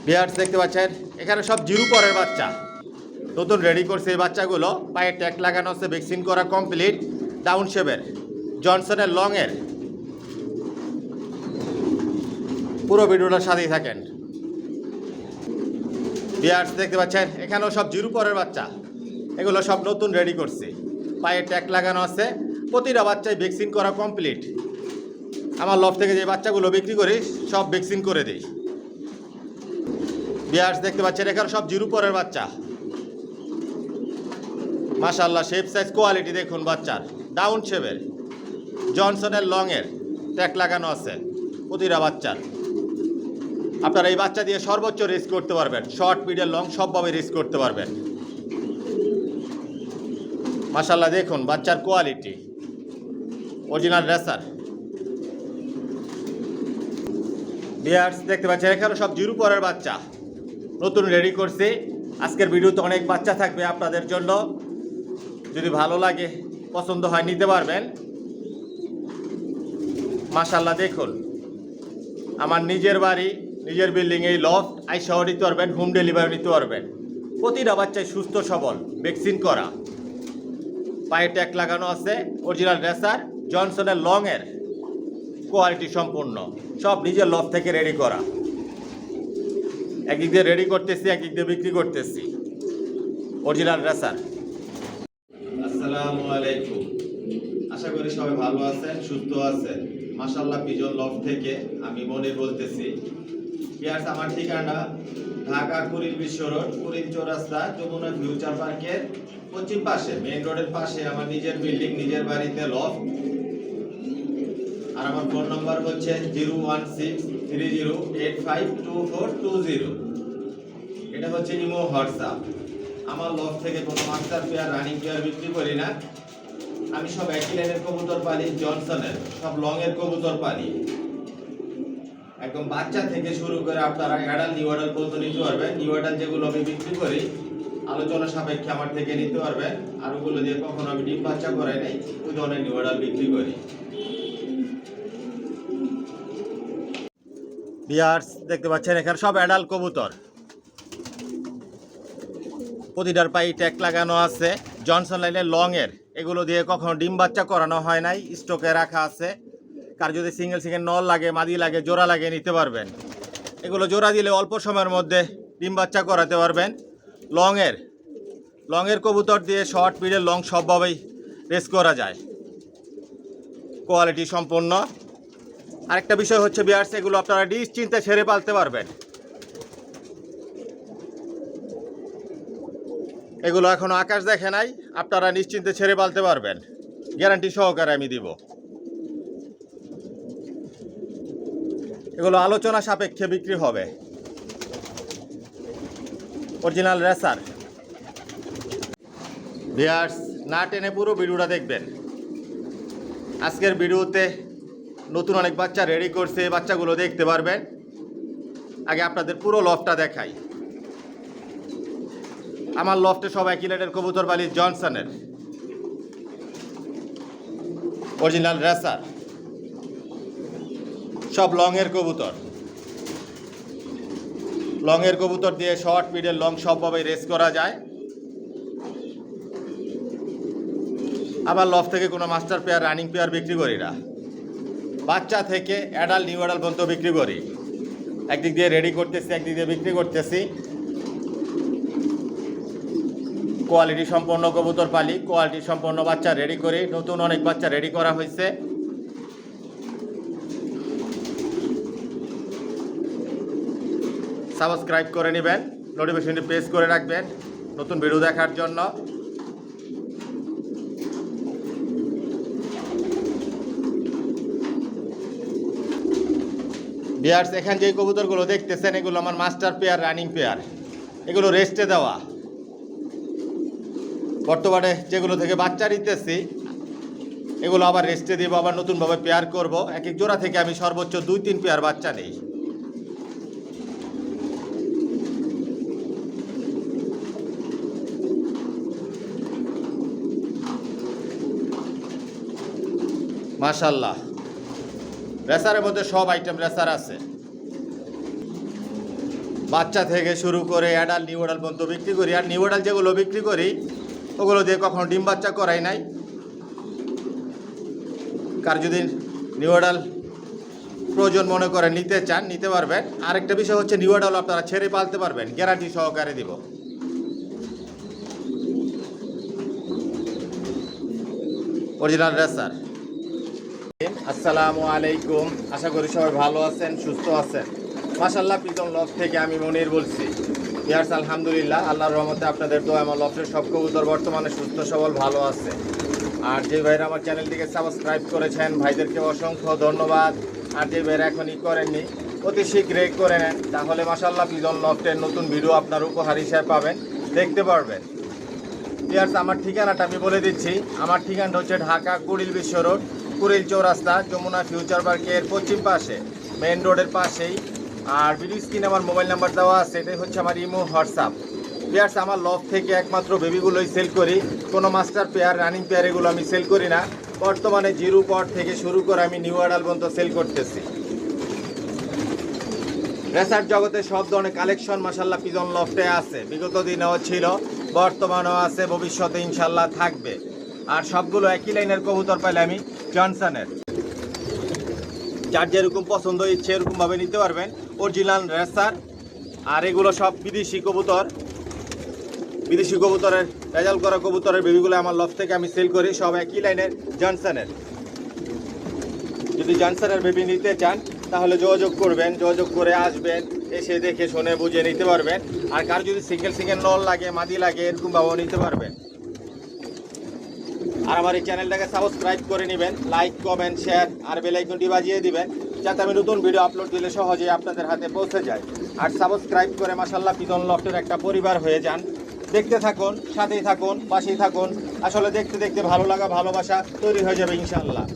Viewers দেখতে পাচ্ছেন এখানে সব জিরো পরের বাচ্চা নতুন রেডি করছে। এই বাচ্চাগুলো পায়ে ট্যাগ লাগানো আছে, ভ্যাকসিন করা কমপ্লিট, ডাউন শেপের, জনসনের লংয়ের। পুরো ভিডিওটার সাথেই থাকেন। ভিউয়ার্স দেখতে পাচ্ছেন এখানেও সব জিরো পরের বাচ্চা, এগুলো সব নতুন রেডি করছে, পায়ে ট্যাগ লাগানো আছে, প্রতিটা বাচ্চায় ভ্যাকসিন করা কমপ্লিট। আমার লফট থেকে যে বাচ্চাগুলো বিক্রি করি সব ভ্যাকসিন করে দিই। ভিউয়ার্স দেখতে পাচ্ছেন এখানে সব জিরো পরের বাচ্চা, মাশাআল্লাহ শেপ সাইজ কোয়ালিটি দেখুন বাচ্চার, ডাউন শেপের, জনসনের লংয়ের ট্যাগ লাগানো আছে প্রতিটা বাচ্চার। আপনারা এই বাচ্চা দিয়ে সর্বোচ্চ রেস করতে পারবেন, শর্ট মিডিয়াম লং সবভাবে রেস করতে পারবেন। মাশাআল্লাহ দেখুন বাচ্চার কোয়ালিটি, অরিজিনাল রেসার। ভিউয়ার্স দেখতে পাচ্ছেন এখানে সব জিরো পরের বাচ্চা নতুন রেডি করছি। আজকের ভিডিওতে অনেক বাচ্চা থাকবে আপনাদের জন্য, যদি ভালো লাগে পছন্দ হয় নিতে পারবেন। মাশাআল্লাহ দেখুন আমার নিজের বাড়ি, নিজের বিল্ডিং, এই লফট আইসাও নিতে পারবেন, হোম ডেলিভারি নিতে পারবেন। প্রতিটা বাচ্চায় সুস্থ সবল, ভ্যাকসিন করা, পায়ে ট্যাগ লাগানো আছে, অরিজিনাল রেসার, জনসনের লংয়ের কোয়ালিটি সম্পূর্ণ, সব নিজের লফট থেকে রেডি করা। একদিক দিয়ে রেডি করতেছি, একদিক দিয়ে বিক্রি করতেছি, অরিজিনাল রেসার। আসসালামু আলাইকুম, আশা করি সবাই ভালো আছেন, সুস্থ আছেন। মাশাআল্লাহ পিজন লফট থেকে আমি মনির বলতেছি। ভিউয়ার্স আমার ঠিকানা ঢাকা কুড়িল বিশ্ব রোড, কুড়িল চৌরাস্তা, যমুনা ফিউচার পার্কের পশ্চিম পাশে, মেইন রোডের পাশে আমার নিজের বিল্ডিং, নিজের বাড়িতে লফট। আর আমার ফোন নাম্বার হচ্ছে 01630852420। এটা হচ্ছে ইমো হোয়াটসঅ্যাপ। আমার লফট থেকে কোনো মাস্টার পেয়ার, রানিং পেয়ার বিক্রি করি না। আমি সব একই লাইনের কবুতর পালি, জনসনের সব লংয়ের কবুতর পালি। একদম বাচ্চা থেকে শুরু করে আপনারা অ্যাডাল, নিউ অ্যাডাল পর্যন্ত নিতে পারবেন। নিউ অ্যাডাল যেগুলো আমি বিক্রি করি আলোচনা সাপেক্ষে আমার থেকে নিতে পারবেন। আর ওগুলো দিয়ে কখনো আমি ডিম বাচ্চা করাই নাই, ওই ধরনের নিউ অ্যাডাল বিক্রি করি। ভিউয়ার্স দেখতে পাচ্ছেন এখানে সব অ্যাডাল কবুতর, প্রতিটার পায়ে ট্যাগ লাগানো আছে, জনসন লাইনের লংয়ের। এগুলো দিয়ে কখনো ডিম বাচ্চা করানো হয় নাই, স্টকে রাখা আছে। কার যদি সিঙ্গেল সিঙ্গেল নল লাগে, মাদি লাগে, জোড়া লাগে নিতে পারবেন। এগুলো জোড়া দিলে অল্প সময়ের মধ্যে ডিম বাচ্চা করাতে পারবেন। লংয়ের কবুতর দিয়ে শর্ট মিডল লং সবভাবেই রেস করা যায়, কোয়ালিটি সম্পন্ন। আরেকটা বিষয় হচ্ছে ভিউয়ার্স এগুলো আপনারা নিশ্চিন্তে ছেড়ে পালতে পারবেন। এগুলো এখনো আকাশ দেখে নাই, আপনারা নিশ্চিন্তে ছেড়ে পালতে পারবেন, গ্যারান্টি সহকারে আমি দিব। এগুলো আলোচনা সাপেক্ষে বিক্রি হবে, অরিজিনাল রেসার। ভিউয়ার্স না টেনে পুরো ভিডিওটা দেখবেন। আজকের ভিডিওতে নতুন অনেক বাচ্চা রেডি করছে, এই বাচ্চাগুলো দেখতে পারবেন। আগে আপনাদের পুরো লফটটা দেখাই। আমার লফটে সব একই লাইনের কবুতর পালি, জনসনের অরিজিনাল রেসার, সব লংয়ের কবুতর। লংয়ের কবুতর দিয়ে শর্ট মিডল লং সবভাবে রেস করা যায়। আবার লফট থেকে কোনো মাস্টার পেয়ার, রানিং পেয়ার বিক্রি করি না। বাচ্চা থেকে অ্যাডাল, নিউ অ্যাডাল পর্যন্ত বিক্রি করি। একদিক দিয়ে রেডি করতেছি, একদিক দিয়ে বিক্রি করতেছি। কোয়ালিটি সম্পন্ন কবুতর পালি, কোয়ালিটি সম্পন্ন বাচ্চা রেডি করি। নতুন অনেক বাচ্চা রেডি করা হয়েছে। সাবস্ক্রাইব করে নেবেন, নোটিফিকেশনটি প্রেস করে রাখবেন নতুন ভিডিও দেখার জন্য। ভিউয়ার্স এখানে যে কবুতরগুলো দেখতেছেন এগুলো আমার মাস্টার পেয়ার, রানিং পেয়ার। এগুলো রেস্টে দেওয়া। বর্তমানে যেগুলো থেকে বাচ্চা নিতেছি এগুলো আবার রেস্টে দিব, আবার নতুনভাবে পেয়ার করব। এক এক জোড়া থেকে আমি সর্বোচ্চ 2-3 পেয়ার বাচ্চা নেই। মাশাআল্লাহ রেসারের মধ্যে সব আইটেম রেসার আছে। বাচ্চা থেকে শুরু করে অ্যাডাল নিউ অ্যাডাল পর্যন্ত বিক্রি করি। আর নিউ অ্যাডাল যেগুলো বিক্রি করি ওগুলো দিয়ে কখনো ডিম বাচ্চা করাই নাই। কার যদি নিউ অ্যাডাল প্রয়োজন মনে করে নিতে চান নিতে পারবেন। আরেকটা বিষয় হচ্ছে নিউ অ্যাডাল আপনারা ছেড়ে পালতে পারবেন, গ্যারান্টি সহকারে দিব। Original racer. আসসালামু আলাইকুম, আশা করি সবাই ভালো আছেন, সুস্থ আছেন। মাশাআল্লাহ, পিজন লফট থেকে আমি মনির বলছি। ইয়ার্স আলহামদুলিল্লাহ, আল্লাহর রহমতে আপনাদের দোয়া আমার লফটের সব কবুতর বর্তমানে সুস্থ সবল ভালো আছে। আর যে ভাইরা আমার চ্যানেলটিকে সাবস্ক্রাইব করেছেন ভাইদেরকে অসংখ্য ধন্যবাদ। আর যে ভাইরা এখনই করেননি অতি শীঘ্রই করে নেন, তাহলে মাশাআল্লাহ পিজন লফটের নতুন ভিডিও আপনার উপহার হিসেবে পাবেন, দেখতে পারবেন। ইয়ার্স আমার ঠিকানাটা আমি বলে দিচ্ছি। আমার ঠিকানাটা হচ্ছে ঢাকা কুড়িল বিশ্ব রোড, কুড়িল চৌরাস্তা, যমুনা ফিউচার পার্কের পশ্চিম পাশে, মেইন রোডের পাশেই। আর ভিডিও স্ক্রিনে আমার মোবাইল নাম্বার দেওয়া আছে, এটাই হচ্ছে আমার ইমো হোয়াটসঅ্যাপ। পেয়ার্স আমার লফট থেকে একমাত্র বেবিগুলোই সেল করি, কোনো মাস্টার পেয়ার রানিং পেয়ার এগুলো আমি সেল করি না। বর্তমানে জিরো পট থেকে শুরু করে আমি নিউ অ্যাডাল পর্যন্ত সেল করতেছি। রেসার জগতে সব ধরনের কালেকশন মাশাআল্লাহ পিজন লফটে আছে, বিগত দিনেও ছিল, বর্তমানেও আছে, ভবিষ্যতে ইনশাল্লাহ থাকবে। আর সবগুলো একই লাইনের কবুতর পাইলে আমি জনসনের। যার যেরকম পছন্দ ইচ্ছে এরকমভাবে নিতে পারবেন, অরিজিনাল রেসার। আর এগুলো সব বিদেশি কবুতর, বিদেশি কবুতরের রেজাল্ট করা কবুতরের বেবিগুলো আমার লফট থেকে আমি সেল করি, সব একই লাইনের জনসনের। যদি জনসনের বেবি নিতে চান তাহলে যোগাযোগ করবেন, যোগাযোগ করে আসবেন, এসে দেখে শুনে বুঝে নিতে পারবেন। আর কার যদি সিঙ্গেল সিঙ্গেল নল লাগে, মাদি লাগে, এরকমভাবেও নিতে পারবেন। আর আমার এই চ্যানেলটাকে সাবস্ক্রাইব করে নেবেন, লাইক কমেন্ট শেয়ার আর বেল আইকনটি বাজিয়ে দিবেন, যাতে আমি নতুন ভিডিও আপলোড দিলে সহজেই আপনাদের হাতে পৌঁছে যায়। আর সাবস্ক্রাইব করে মাশাআল্লাহ পিজন লফটের একটা পরিবার হয়ে যান। দেখতে থাকুন, সাথেই থাকুন, পাশেই থাকুন। আসলে দেখতে দেখতে ভালো লাগা ভালোবাসা তৈরি হয়ে যাবে ইনশাআল্লাহ।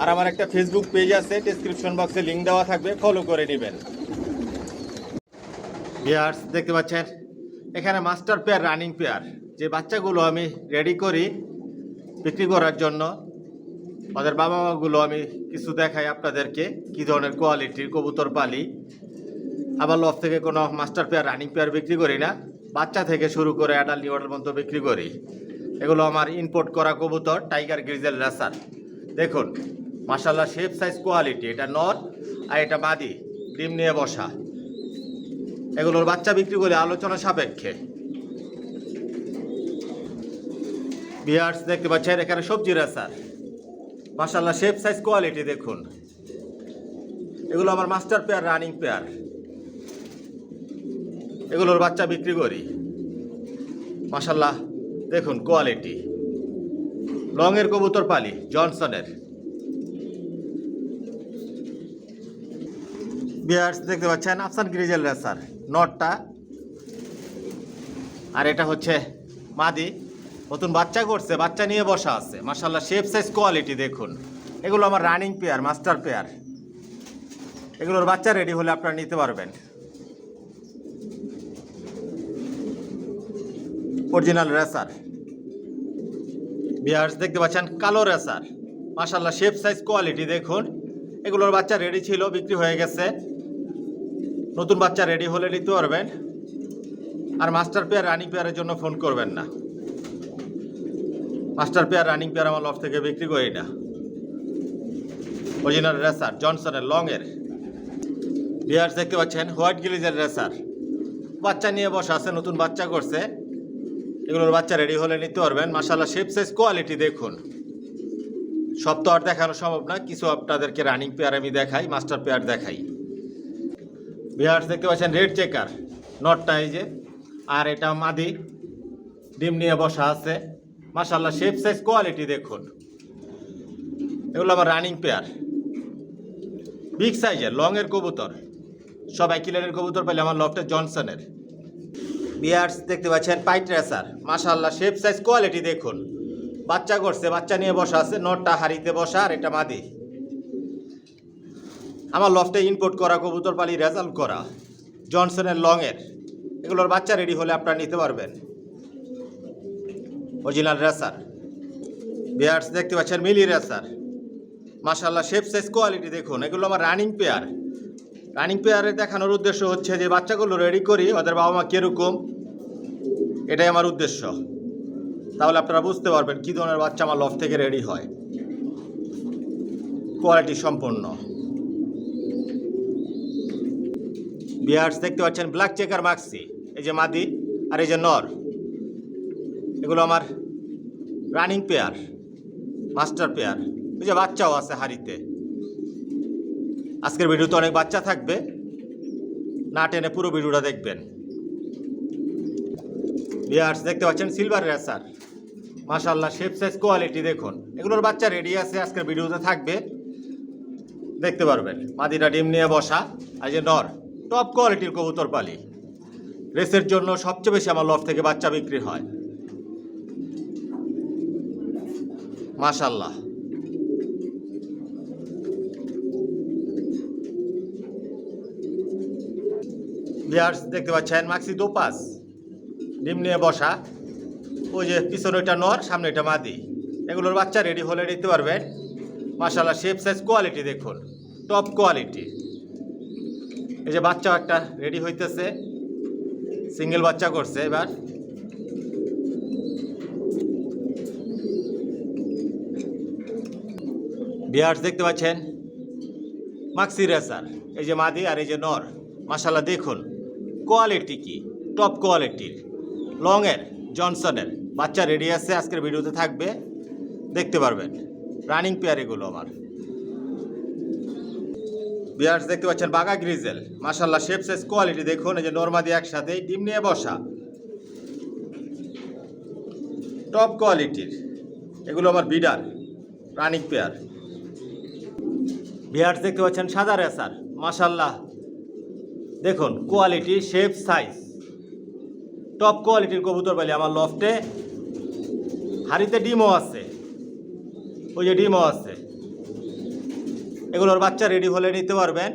আর আমার একটা ফেসবুক পেজ আছে, ডেসক্রিপশন বক্সে লিঙ্ক দেওয়া থাকবে, ফলো করে নেবেন। ভিউয়ার্স দেখতে পাচ্ছেন এখানে মাস্টার পেয়ার রানিং পেয়ার, যে বাচ্চাগুলো আমি রেডি করি বিক্রি করার জন্য, ওদের বাবা মাগুলো আমি কিছু দেখাই আপনাদেরকে কী ধরনের কোয়ালিটির কবুতর পালি। আবার লফট থেকে কোনো মাস্টার পেয়ার রানিং পেয়ার বিক্রি করি না, বাচ্চা থেকে শুরু করে অ্যাডাল নিউ অ্যাডাল পর্যন্ত বিক্রি করি। এগুলো আমার ইম্পোর্ট করা কবুতর, টাইগার গ্রিজেল রেসার। দেখুন মাশাআল্লাহ শেপ সাইজ কোয়ালিটি, এটা নর আর এটা মাদি, ডিম নিয়ে বসা। এগুলোর বাচ্চা বিক্রি করে আলোচনা সাপেক্ষে। ভিউয়ার্স দেখতে পাচ্ছেন এখানে সবজি রেসার, মাশাআল্লাহ শেপ সাইজ কোয়ালিটি দেখুন। এগুলো আমার মাস্টার পেয়ার রানিং পেয়ার, এগুলোর বাচ্চা বিক্রি করি। মাশাআল্লাহ দেখুন কোয়ালিটি। লংয়ের কবুতর পালি জনসনের। ভিউয়ার্স দেখতে পাচ্ছেন আফসান গ্রিজেল রেসার, নটটা আর এটা হচ্ছে মাদি, নতুন বাচ্চা করছে, বাচ্চা নিয়ে বসা আছে। মাশাআল্লাহ শেপ সাইজ কোয়ালিটি দেখুন। এগুলো আমার রানিং পেয়ার, মাস্টার পেয়ার। এগুলোর বাচ্চা রেডি হলে আপনারা নিতে পারবেন। Original racer. ভিউয়ার্স দেখতে পাচ্ছেন কালো রেসার, মাশাআল্লাহ শেপ সাইজ কোয়ালিটি দেখুন। এগুলোর বাচ্চা রেডি ছিল, বিক্রি হয়ে গেছে, নতুন বাচ্চা রেডি হলে নিতে পারবেন। আর মাস্টার পেয়ার রানিং পেয়ারের জন্য ফোন করবেন না, মাস্টার পেয়ার রানিং পেয়ার আমার লফট থেকে বিক্রি করি না। অরিজিনাল রেসার জনসনের লংয়ের। ভিউয়ার্স দেখতে পাচ্ছেন হোয়াইট গ্লিজের রেসার, বাচ্চা নিয়ে বসা আছে, নতুন বাচ্চা করছে। এগুলোর বাচ্চা রেডি হলে নিতে পারবেন। মাশাআল্লাহ শেপ সাইজ কোয়ালিটি দেখুন। সব তো আর দেখানো সম্ভব না, কিছু আপনাদেরকে রানিং পেয়ার আমি দেখাই, মাস্টার পেয়ার দেখাই। ভিউয়ার্স দেখতে পাচ্ছেন রেড চেকার, নটটা এই যে, আর এটা মাদি, ডিম নিয়ে বসা আছে। মাশাআল্লাহ শেপ সাইজ কোয়ালিটি দেখুন। এগুলো আমার রানিং পেয়ার, বিগ সাইজের লংয়ের কবুতর, সব একই লাইনের কবুতর পাইলে আমার লফটে জনসনের। ভিউয়ার্স দেখতে পাচ্ছেন পাইট রেসার, মাশাআল্লাহ শেপ সাইজ কোয়ালিটি দেখুন। বাচ্চা করছে, বাচ্চা নিয়ে বসা আছে, নটটা হাড়িতে বসা আর এটা মাদি। আমার লফটে ইম্পোর্ট করা কবুতর পালি, রেজাল্ট করা জনসনের লংয়ের। এগুলোর বাচ্চা রেডি হলে আপনারা নিতে পারবেন। Original racer. ভিউয়ার্স দেখতে পাচ্ছেন মিলি রেসার, মাশাআল্লাহ শেপ সাইজ কোয়ালিটি দেখুন। এগুলো আমার রানিং পেয়ার, রানিং পেয়ারে দেখানোর উদ্দেশ্য হচ্ছে যে বাচ্চাগুলো রেডি করি ওদের বাবা মা কীরকম, এটাই আমার উদ্দেশ্য। তাহলে আপনারা বুঝতে পারবেন কী ধরনের বাচ্চা আমার লফট থেকে রেডি হয়, কোয়ালিটি সম্পন্ন। বিয়ার্স দেখতে পাচ্ছেন ব্ল্যাক চেকার মাক্সি, এই যে মাদি আর এই যে নর, এগুলো আমার রানিং পেয়ার, মাস্টার পেয়ার। ওই যে বাচ্চাও আছে হাড়িতে। আজকের ভিডিওতে অনেক বাচ্চা থাকবে, না টেনে পুরো ভিডিওটা দেখবেন। বিয়ার্স দেখতে পাচ্ছেন সিলভার রেসার, মাশাআল্লাহ শেপ সাইজ কোয়ালিটি দেখুন। এগুলোর বাচ্চা রেডি আছে, আজকের ভিডিওতে থাকবে, দেখতে পারবেন। মাদিটা ডিম নিয়ে বসা, আর যে নর টপ কোয়ালিটির কবুতর পালি। রেসের জন্য সবচেয়ে বেশি আমার লফট থেকে বাচ্চা বিক্রি হয়, মাশাআল্লাহ। বিয়ার্স দেখতে পাচ্ছেন মাক্সি দোপাস, ডিম নিয়ে বসা। ওই যে পিছনে ওইটা নর, সামনে এটা মাদি। এগুলোর বাচ্চা রেডি হলে নিতে পারবেন। মাশাআল্লাহ শেপ সাইজ কোয়ালিটি দেখুন, টপ কোয়ালিটি। এই যে বাচ্চা একটা রেডি হইতেছে, সিঙ্গেল বাচ্চা করছে এবার। বিয়ার্স দেখতে পাচ্ছেন মাক্সি রেসার, এই যে মাদি আর এই যে নর। মাশাআল্লাহ দেখুন কোয়ালিটি কি, টপ কোয়ালিটির। লংয়ের জনসনের বাচ্চা রেডি আছে, আজকের ভিডিওতে থাকবে, দেখতে পারবেন। রানিং পেয়ার এগুলো আমার। বিয়ার্স দেখতে পাচ্ছেন বাগা গ্রিজেল, মাশাআল্লাহ শেপ সাইজ কোয়ালিটি দেখুন। এই যে নরমাদি একসাথে ডিম নিয়ে বসা, টপ কোয়ালিটির। এগুলো আমার বিডার, রানিং পেয়ার। বিয়ার্স দেখতে পাচ্ছেন সাদা রেসার, মাশাআল্লাহ দেখুন কোয়ালিটি, শেপ সাইজ, টপ কোয়ালিটির কবুতর পালি আমার লফটে। হাড়িতে ডিমও আছে, ওই যে ডিমও আছে। এগুলোর বাচ্চা রেডি হলে নিতে পারবেন।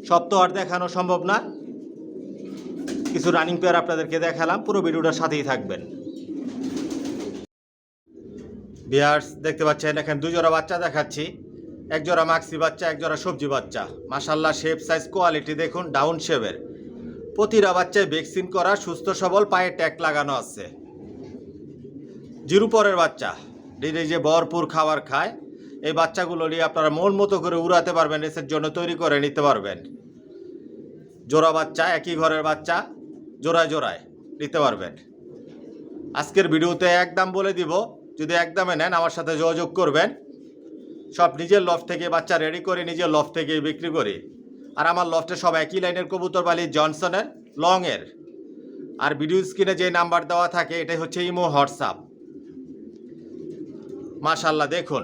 সব তো আর দেখানো সম্ভব না, কিছু রানিং পেয়ার আপনাদেরকে দেখালাম, পুরো ভিডিওটার সাথেই থাকবেন। বিয়ার্স দেখতে পাচ্ছেন এখানে দুই জোড়া বাচ্চা দেখাচ্ছি, এক জোড়া মাক্সি বাচ্চা, এক জোড়া সবজি বাচ্চা। মাশাআল্লাহ শেপ সাইজ কোয়ালিটি দেখুন, ডাউন শেপের। প্রতিটা বাচ্চায় ভ্যাকসিন করা, সুস্থ সবল, পায়ে ট্যাগ লাগানো আছে। জিরো পরের বাচ্চা, দিনে যে ভরপুর খাবার খায়। এই বাচ্চাগুলো নিয়ে আপনারা মন মতো করে উড়াতে পারবেন, রেসের জন্য তৈরি করে নিতে পারবেন। জোড়া বাচ্চা, একই ঘরের বাচ্চা, জোড়ায় জোড়ায় নিতে পারবেন। আজকের ভিডিওতে একদম বলে দিব, যদি একদমে নেন আমার সাথে যোগাযোগ করবেন। সব নিজের লফট থেকে বাচ্চা রেডি করে নিজের লফট থেকে বিক্রি করি। আর আমার লফটে সব একই লাইনের কবুতর পালি, জনসনের, লংয়ের। আর ভিডিও স্ক্রিনে যে নাম্বার দেওয়া থাকে এটাই হচ্ছে ইমো, হোয়াটসঅ্যাপ। মাশাআল্লাহ দেখুন,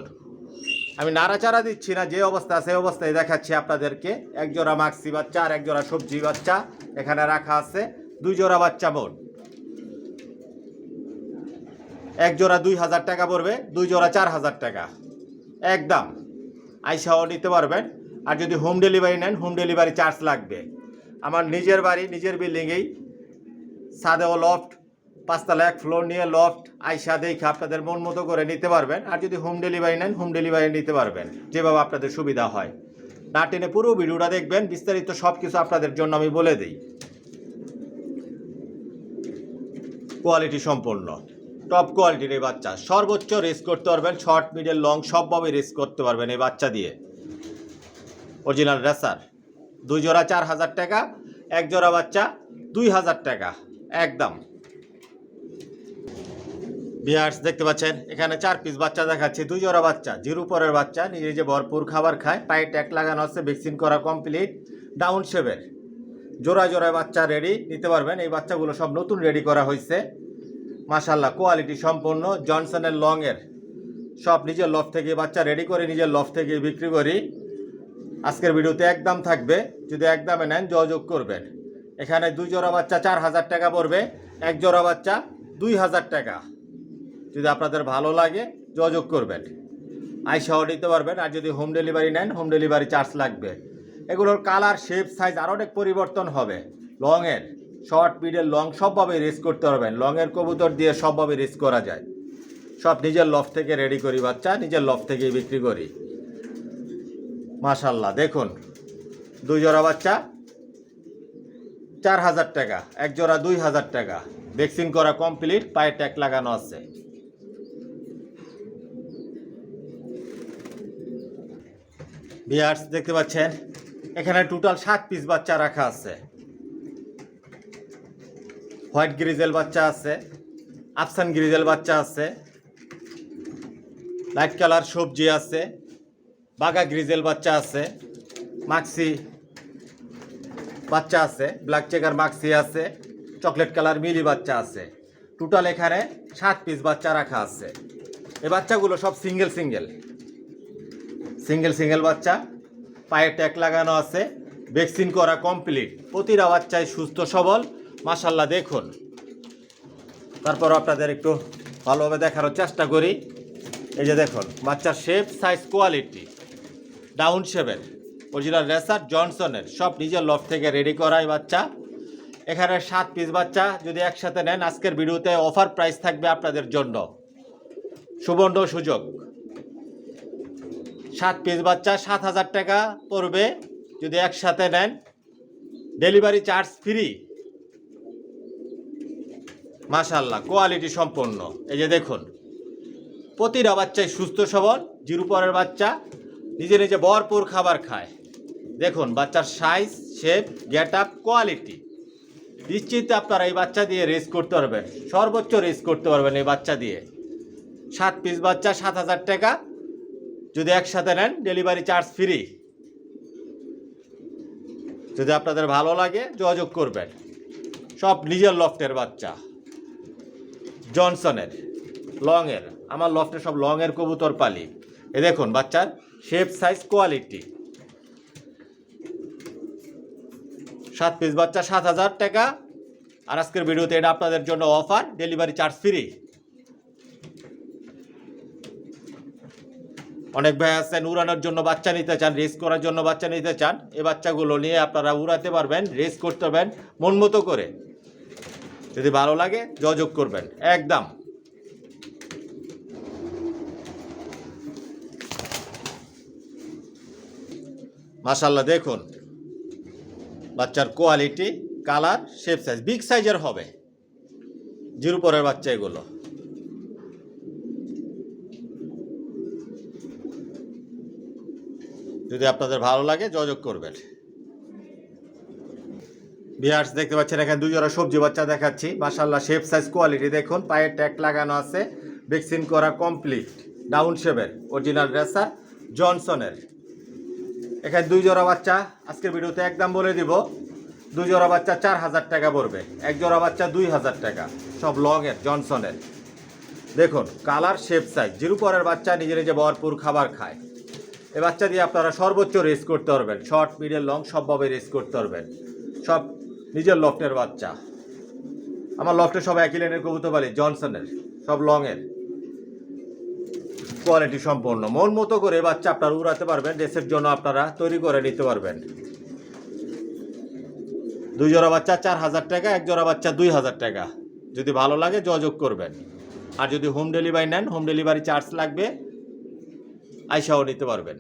আমি নাড়াচাড়া দিচ্ছি না, যে অবস্থা সেই অবস্থায় দেখাচ্ছি আপনাদেরকে। এক জোড়া মাক্সি বাচ্চা আর এক জোড়া সবজি বাচ্চা এখানে রাখা আছে, দুই জোড়া বাচ্চা মোট। এক জোড়া 2000 টাকা পড়বে, দুই জোড়া 4000 টাকা একদম। আইসাও নিতে পারবেন। আর যদি হোম ডেলিভারি নেন, হোম ডেলিভারি চার্জ লাগবে। আমার নিজের বাড়ি, নিজের বিল্ডিংয়েই ছাদেও লফট, 5 তলা 1 ফ্লোর নিয়ে লফট। আইসা দেখে আপনাদের মন মতো করে নিতে পারবেন। আর যদি হোম ডেলিভারি নেন, হোম ডেলিভারি নিতে পারবেন, যেভাবে আপনাদের সুবিধা হয়। না টেনে পুরো ভিডিওটা দেখবেন, বিস্তারিত সব কিছু আপনাদের জন্য আমি বলে দিই। কোয়ালিটি সম্পন্ন, টপ কোয়ালিটির এই বাচ্চা। সর্বোচ্চ রেস করতে পারবেন, শর্ট, মিডল, লং সবভাবে রেস করতে পারবেন এই বাচ্চা দিয়ে। অরিজিনাল রেসার, দুই জোড়া 4000 টাকা, এক জোড়া বাচ্চা 2000 টাকা একদম। বিয়ার্স দেখতে পাচ্ছেন এখানে 4 পিস বাচ্চা দেখাচ্ছি, দুই জোড়া বাচ্চা, জিরো পরের বাচ্চা, নিজে যে ভরপুর খাবার খায়, পায়ে ট্যাগ লাগানো আছে, ভ্যাকসিন করা কমপ্লিট, ডাউন শেপের। জোড়া জোড়ায় বাচ্চা রেডি, নিতে পারবেন। এই বাচ্চাগুলো সব নতুন রেডি করা হয়েছে। মাশাআল্লাহ কোয়ালিটি সম্পন্ন, জনসনের, লংয়ের। সব নিজের লফট থেকে বাচ্চা রেডি করে নিজের লফট থেকে বিক্রি করি। আজকের ভিডিওতে একদম থাকবে, যদি একদমে নেন যোগাযোগ করবেন। এখানে দুই জোড়া বাচ্চা 4000 টাকা পড়বে, এক জোড়া বাচ্চা 2000 টাকা। যদি আপনাদের ভালো লাগে যোগাযোগ করবেন, আইসাও নিতে পারবেন। আর যদি হোম ডেলিভারি নেন, হোম ডেলিভারি চার্জ লাগবে। এগুলোর কালার, শেপ, সাইজ আরও অনেক পরিবর্তন হবে। লংয়ের, শর্ট, মিডল, লং সবভাবে রেস করতে পারবেন। লংয়ের কবুতর দিয়ে সবভাবে রেস করা যায়। সব নিজের লফট থেকে রেডি করি বাচ্চা, নিজের লফট থেকেই বিক্রি করি। মাশাআল্লাহ দেখুন 2 জোড়া বাচ্চা 4000 টাকা, এক জোড়া 2000 টাকা। ভ্যাকসিন করা কমপ্লিট, পায়ে ট্যাগ লাগানো আছে। ভিউয়ার্স দেখতে পাচ্ছেন এখানে টোটাল 7 পিস বাচ্চা রাখা আছে। হোয়াইট গ্রিজেল বাচ্চা আছে, আফসান গ্রিজেল বাচ্চা আছে, লাইট কালার সবজি আছে, বাগা গ্রিজেল বাচ্চা আছে, মাক্সি বাচ্চা আছে, ব্ল্যাক চেকার মাক্সি আছে, চকলেট কালার মিলি বাচ্চা আছে। টোটাল এখানে 7 পিস বাচ্চা রাখা আছে। এই বাচ্চাগুলো সব সিঙ্গেল সিঙ্গেল বাচ্চা, পায়ে ট্যাগ লাগানো আছে, ভ্যাকসিন করা কমপ্লিট। প্রতিটা বাচ্চাই সুস্থ সবল, মাশাল্লাহ। দেখুন, তারপর আপনাদের একটু ভালোভাবে দেখানোর চেষ্টা করি। এই যে দেখুন বাচ্চার শেপ, সাইজ, কোয়ালিটি, ডাউন শেপের, অরিজিনাল রেসার, জনসনের, সব নিজের লফট থেকে রেডি করাই বাচ্চা। এখানে 7 পিস বাচ্চা যদি একসাথে নেন, আজকের ভিডিওতে অফার প্রাইস থাকবে আপনাদের জন্য, সুবর্ণ সুযোগ। 7 পিস বাচ্চা 7000 টাকা পড়বে যদি একসাথে নেন, ডেলিভারি চার্জ ফ্রি। মাশাআল্লাহ, কোয়ালিটি সম্পন্ন। এই যে দেখুন প্রতিটা বাচ্চাই সুস্থ সবল, জিরো পরের বাচ্চা, নিজে নিজে ভরপুর খাবার খায়। দেখুন বাচ্চার size, shape, get up, quality. নিশ্চিত আপনারা এই বাচ্চা দিয়ে রেস করতে পারবেন, সর্বোচ্চ রেস করতে পারবেন এই বাচ্চা দিয়ে। 7 পিস বাচ্চা 7000 টাকা যদি একসাথে নেন, ডেলিভারি চার্জ ফ্রি। যদি আপনাদের ভালো লাগে যোগাযোগ করবেন। সব নিজের লফটের বাচ্চা, জনসনের, লংয়ের। আমার লফটে সব লংয়ের কবুতর পালি। এ দেখুন বাচ্চার শেপ, সাইজ, কোয়ালিটি। 7 পিস বাচ্চা 7000 টাকা। আর আজকের ভিডিওতে এটা আপনাদের জন্য অফার, ডেলিভারি চার্জ ফ্রি। অনেক ভাই আছেন উড়ানোর জন্য বাচ্চা নিতে চান, রেস করার জন্য বাচ্চা নিতে চান। এই বাচ্চাগুলো নিয়ে আপনারা উড়াতে পারবেন, রেস করতে পারবেন মন মতো করে। যদি ভালো লাগে যোগাযোগ করবেন একদম। মাশাআল্লাহ, দেখুন বাচ্চার quality, colour, shape, size, big সাইজের হবে, জিরো পরের বাচ্চা এগুলো। যদি আপনাদের ভালো লাগে যোগাযোগ করবেন। ভিউয়ার্স দেখতে পাচ্ছেন এখানে 2 জোড়া সবজি বাচ্চা দেখাচ্ছি। মাশাআল্লাহ, শেপ, সাইজ, কোয়ালিটি দেখুন, পায়ে ট্যাগ লাগানো আছে, ভ্যাকসিন করা কমপ্লিট, ডাউন শেপের, অরিজিনাল রেসার, জনসনের। এখানে 2 জোড়া বাচ্চা আজকের ভিডিওতে একদম বলে দিব। 2 জোড়া বাচ্চা 4000 টাকা পড়বে, এক জোড়া বাচ্চা 2000 টাকা, সব লংয়ের, জনসনের। দেখুন কালার, শেপ, সাইজ, জিরো পরের বাচ্চা, নিজে নিজে ভরপুর খাবার খায়। এই বাচ্চা দিয়ে আপনারা সর্বোচ্চ রেস করতে পারবেন, শর্ট, মিডল, লং সবভাবে রেস করতে পারবেন। সব নিজের লফটের বাচ্চা। আমার লফটে সব একই লাইনের কবুতর পালি, জনসনের, সব লংয়ের, কোয়ালিটি সম্পন্ন। মন মতো করে বাচ্চা আপনারা উড়াতে পারবেন, রেসের জন্য আপনারা তৈরি করে নিতে পারবেন। 2 জোড়া বাচ্চা 4000 টাকা, এক জোড়া বাচ্চা 2000 টাকা। যদি ভালো লাগে যোগাযোগ করবেন। আর যদি হোম ডেলিভারি নেন, হোম ডেলিভারি চার্জ লাগবে, আইসাও নিতে পারবেন।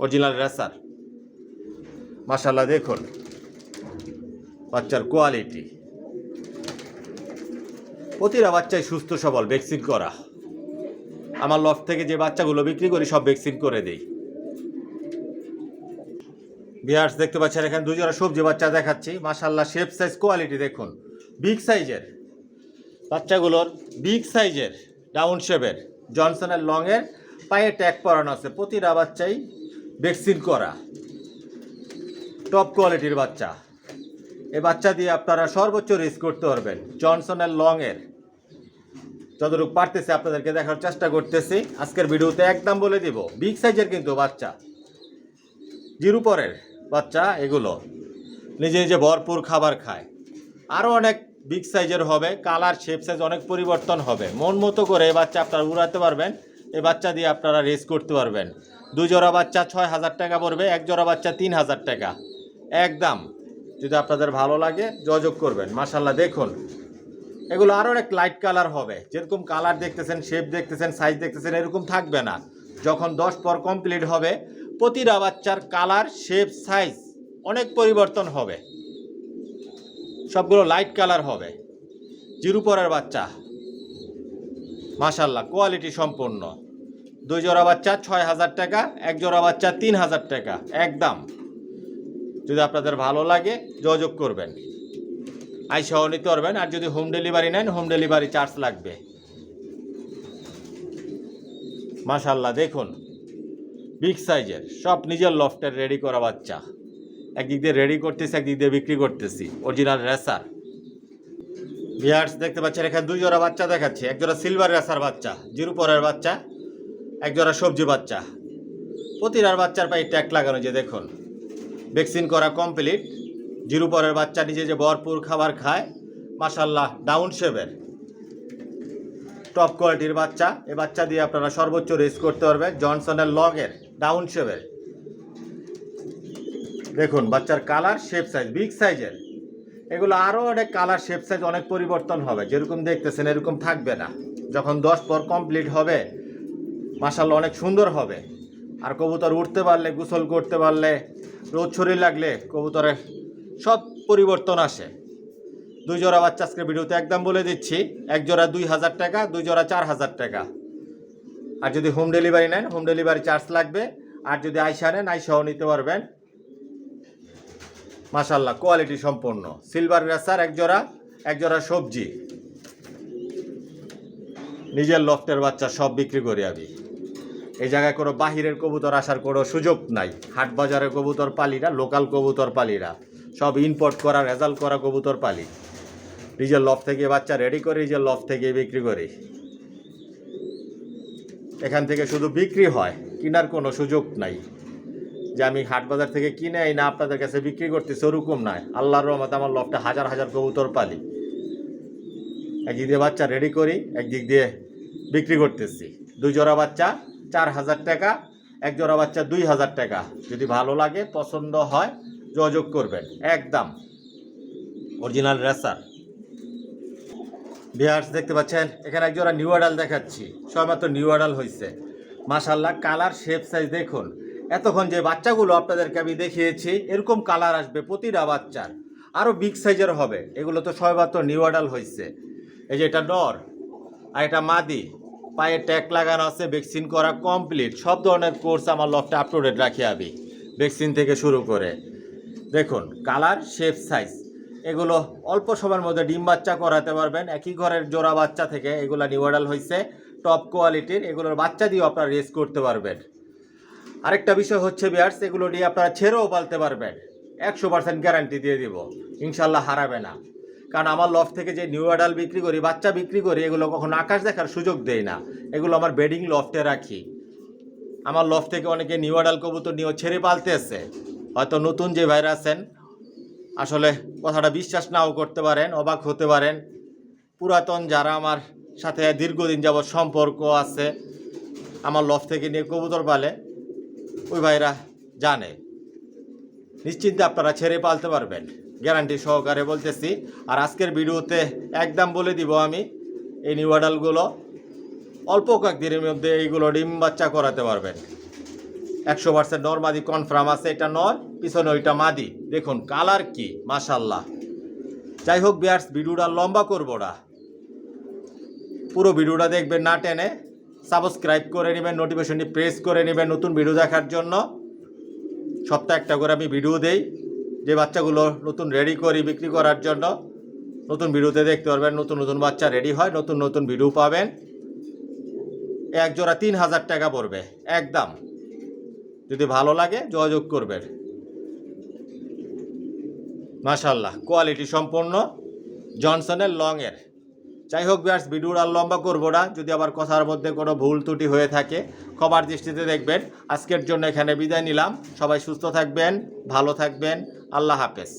Original racer. মাশাআল্লাহ, দেখুন বাচ্চার কোয়ালিটি। প্রতিটা বাচ্চাই সুস্থ সবল, ভ্যাকসিন করা। আমার লফট থেকে যে বাচ্চাগুলো বিক্রি করি সব ভ্যাকসিন করে দেই। ভিউয়ার্স দেখতে পাচ্ছেন এখানে 2 জোড়া সবজি বাচ্চা দেখাচ্ছি। মাশাআল্লাহ, শেপ, সাইজ, কোয়ালিটি দেখুন, বিগ সাইজের বাচ্চাগুলোর, বিগ সাইজের, ডাউন শেপের, জনসনের লংয়ের, পায়ে ট্যাগ পরানো আছে। প্রতিটা বাচ্চাই ভ্যাকসিন করা, টপ কোয়ালিটির বাচ্চা। এই বাচ্চা দিয়ে আপনারা সর্বোচ্চ রেস করতে পারবেন। জনসনের লংয়ের যতটুকু পারতেছে আপনাদেরকে দেখার চেষ্টা করতেছি। আজকের ভিডিওতে একদম বলে দিব, বিগ সাইজের কিন্তু বাচ্চা, জিরো পরের বাচ্চা এগুলো, নিজে নিজে ভরপুর খাবার খায়। আরও অনেক বিগ সাইজের হবে, কালার, শেপ, সাইজ অনেক পরিবর্তন হবে। মন মতো করে এই বাচ্চা আপনারা উড়াতে পারবেন। এই বাচ্চা দিয়ে আপনারা রেস করতে পারবেন। 2 জোড়া বাচ্চা 6000 টাকা পড়বে, এক জোড়া বাচ্চা 3000 টাকা একদম। যদি আপনাদের ভালো লাগে যোগাযোগ করবেন। মাশাআল্লাহ, দেখুন এগুলো আরও অনেক লাইট কালার হবে। যেরকম কালার দেখতেছেন, শেপ দেখতেছেন, সাইজ দেখতেছেন, এরকম থাকবে না। যখন 10 পর কমপ্লিট হবে, প্রতিটা বাচ্চার কালার, শেপ, সাইজ অনেক পরিবর্তন হবে, সবগুলো লাইট কালার হবে। জিরো পরের বাচ্চা মাশাল্লাহ কোয়ালিটি সম্পন্ন। 2 জোড়া বাচ্চা 6,000 টাকা, 1 জোড়া বাচ্চা 3,000 টাকা একদম। যদি আপনাদের ভালো লাগে যোগাযোগ করবেন, আইসাও নিতে পারবেন। আর যদি হোম ডেলিভারি নেন, হোম ডেলিভারি চার্জ লাগবে। মাশাল্লাহ দেখুন বিগ সাইজের সব নিজের লফটের রেডি করা বাচ্চা। একদিক দিয়ে রেডি করতেছি, একদিক দিয়ে বিক্রি করতেছি। অরিজিনাল রেসার ভিউয়ার্স দেখতে পাচ্ছেন এখানে 2 জোড়া বাচ্চা দেখাচ্ছি। 1 জোড়া সিলভার রেসার বাচ্চা, জিরো পরের বাচ্চা, 1 জোড়া সবজি বাচ্চা। প্রতিটার বাচ্চার পায়ে ট্যাগ লাগানো, যে দেখুন ভ্যাকসিন করা কমপ্লিট। জিরো পরের বাচ্চা নিজে যে ভরপুর খাবার খায় মাশাল্লাহ, ডাউন শেপের টপ কোয়ালিটির বাচ্চা। এই বাচ্চা দিয়ে আপনারা সর্বোচ্চ রেস করতে পারবেন। জনসনের লগের ডাউন শেপের দেখুন বাচ্চার কালার, শেপ, সাইজ বিগ সাইজের। এগুলো আরও অনেক কালার, শেপ, সাইজ অনেক পরিবর্তন হবে। যেরকম দেখতেছেন এরকম থাকবে না। যখন 10 পর কমপ্লিট হবে মাশাল্লাহ অনেক সুন্দর হবে। আর কবুতর উঠতে পারলে, গোসল করতে পারলে, রোদ ছড়িয়ে লাগলে কবুতরের সব পরিবর্তন আসে। 2 জোড়া বাচ্চা আজকের ভিডিওতে একদম বলে দিচ্ছি। 1 জোড়া 2,000 টাকা, 2 জোড়া 4,000 টাকা। আর যদি হোম ডেলিভারি নেন, হোম ডেলিভারি চার্জ লাগবে। আর যদি আইসা নেন, আইসাও নিতে পারবেন। মাশাল্লাহ কোয়ালিটি সম্পন্ন সিলভার রেসার 1 জোড়া, 1 জোড়া সবজি। নিজের লফটের বাচ্চা সব বিক্রি করি আমি। এই জায়গায় কোনো বাহিরের কবুতর আসার কোনো সুযোগ নাই। হাট বাজারের কবুতর পালিরা, লোকাল কবুতর পালিরা সব ইম্পোর্ট করা, রেজাল্ট করা কবুতর পালি। নিজের লফট থেকে বাচ্চা রেডি করে নিজের লফট থেকে বিক্রি করি। এখান থেকে শুধু বিক্রি হয়, কেনার কোনো সুযোগ নাই। যে আমি হাট বাজার থেকে কিনে আই না আপনাদের কাছে বিক্রি করতেছি, ওরকম নয়। আল্লাহর রহমতে আমার লফটে হাজার হাজার কবুতর পালি। একদিক দিয়ে বাচ্চা রেডি করি, একদিক দিয়ে বিক্রি করতেছি। 2 জোড়া বাচ্চা 4,000 টাকা, 1 জোড়া বাচ্চা 2,000 টাকা। যদি ভালো লাগে, পছন্দ হয় যোগাযোগ করবেন। একদম অরিজিনাল রেসার। ভিউয়ার্স দেখতে পাচ্ছেন এখানে 1 জোড়া নিউ অ্যাডাল দেখাচ্ছি। সবেমাত্র নিউ অ্যাডাল হয়েছে মাশাল্লাহ। কালার, শেপ, সাইজ দেখুন। এতক্ষণ যে বাচ্চাগুলো আপনাদেরকে আমি দেখিয়েছি এরকম কালার আসবে প্রতিটা বাচ্চার, আরও বিগ সাইজের হবে। এগুলো তো সবেমাত্র নিউ অ্যাডাল হয়েছে। এই যে এটা নর আর এটা মাদি, পায়ে ট্যাগ লাগানো আছে, ভ্যাকসিন করা কমপ্লিট। সব ধরনের কোর্স আমার লফটে আপ টু ডেট রাখি আমি, ভ্যাকসিন থেকে শুরু করে। দেখুন কালার, শেপ, সাইজ এগুলো অল্প সময়ের মধ্যে ডিম বাচ্চা করাতে পারবেন। একই ঘরের জোড়া বাচ্চা থেকে এগুলো নিউ অ্যাডাল হয়েছে, টপ কোয়ালিটির। এগুলোর বাচ্চা দিয়েও আপনারা রেস করতে পারবেন। আরেকটা বিষয় হচ্ছে ভিউয়ার্স, এগুলো নিয়ে আপনারা ছেড়েও পালতে পারবেন। 100% গ্যারান্টি দিয়ে দিব, ইনশাল্লাহ হারাবে না। কারণ আমার লফট থেকে যে নিউ অ্যাডাল বিক্রি করি, বাচ্চা বিক্রি করি, এগুলো কখনো আকাশ দেখার সুযোগ দেই না। এগুলো আমার বেডিং লফটে রাখি। আমার লফট থেকে অনেকে নিউ অ্যাডাল কবুতর নিয়েও ছেড়ে পালতে আছে। হয়তো নতুন যে ভাইরা আছেন আসলে কথাটা বিশ্বাস নাও করতে পারেন, অবাক হতে পারেন। পুরাতন যারা আমার সাথে দীর্ঘদিন যাবৎ সম্পর্ক আছে, আমার লফট থেকে নিয়ে কবুতর পালে, ওই ভাইরা জানে নিশ্চিন্তে আপনারা ছেড়ে পালতে পারবেন, গ্যারান্টি সহকারে বলতেছি। আর আজকের ভিডিওতে একদম বলে দিব আমি, এই নিউ অ্যাডালগুলো অল্প কয়েকদিনের মধ্যে এইগুলো ডিম বাচ্চা করাতে পারবেন। 100% নর মাদি কনফার্ম আছে। এটা নর, পিছনে ওইটা মাদি। দেখুন কালার কি মাশাল্লাহ। যাই হোক ভিউয়ার্স, ভিডিওটা লম্বা করবো না, পুরো ভিডিওটা দেখবেন না টেনে। সাবস্ক্রাইব করে নেবেন, নোটিফিকেশনটি প্রেস করে নেবেন নতুন ভিডিও দেখার জন্য। সপ্তাহে একটা করে আমি ভিডিও দেই, যে বাচ্চাগুলো নতুন রেডি করি বিক্রি করার জন্য। নতুন ভিডিওতে দেখতে পারবেন, নতুন নতুন বাচ্চা রেডি হয়, নতুন নতুন ভিডিও পাবেন। 1 জোড়া 3,000 টাকা পড়বে একদম। যদি ভালো লাগে যোগাযোগ করবেন। মাশাল্লাহ কোয়ালিটি সম্পন্ন জনসনের লংয়ের। যাই হোক ভিউয়ার্স, ভিডিওটা আর লম্বা করবো না। যদি আবার কথার মধ্যে কোনো ভুল ত্রুটি হয়ে থাকে ক্ষমার দৃষ্টিতে দেখবেন। আজকের জন্য এখানে বিদায় নিলাম। সবাই সুস্থ থাকবেন, ভালো থাকবেন। আল্লাহ হাফেজ।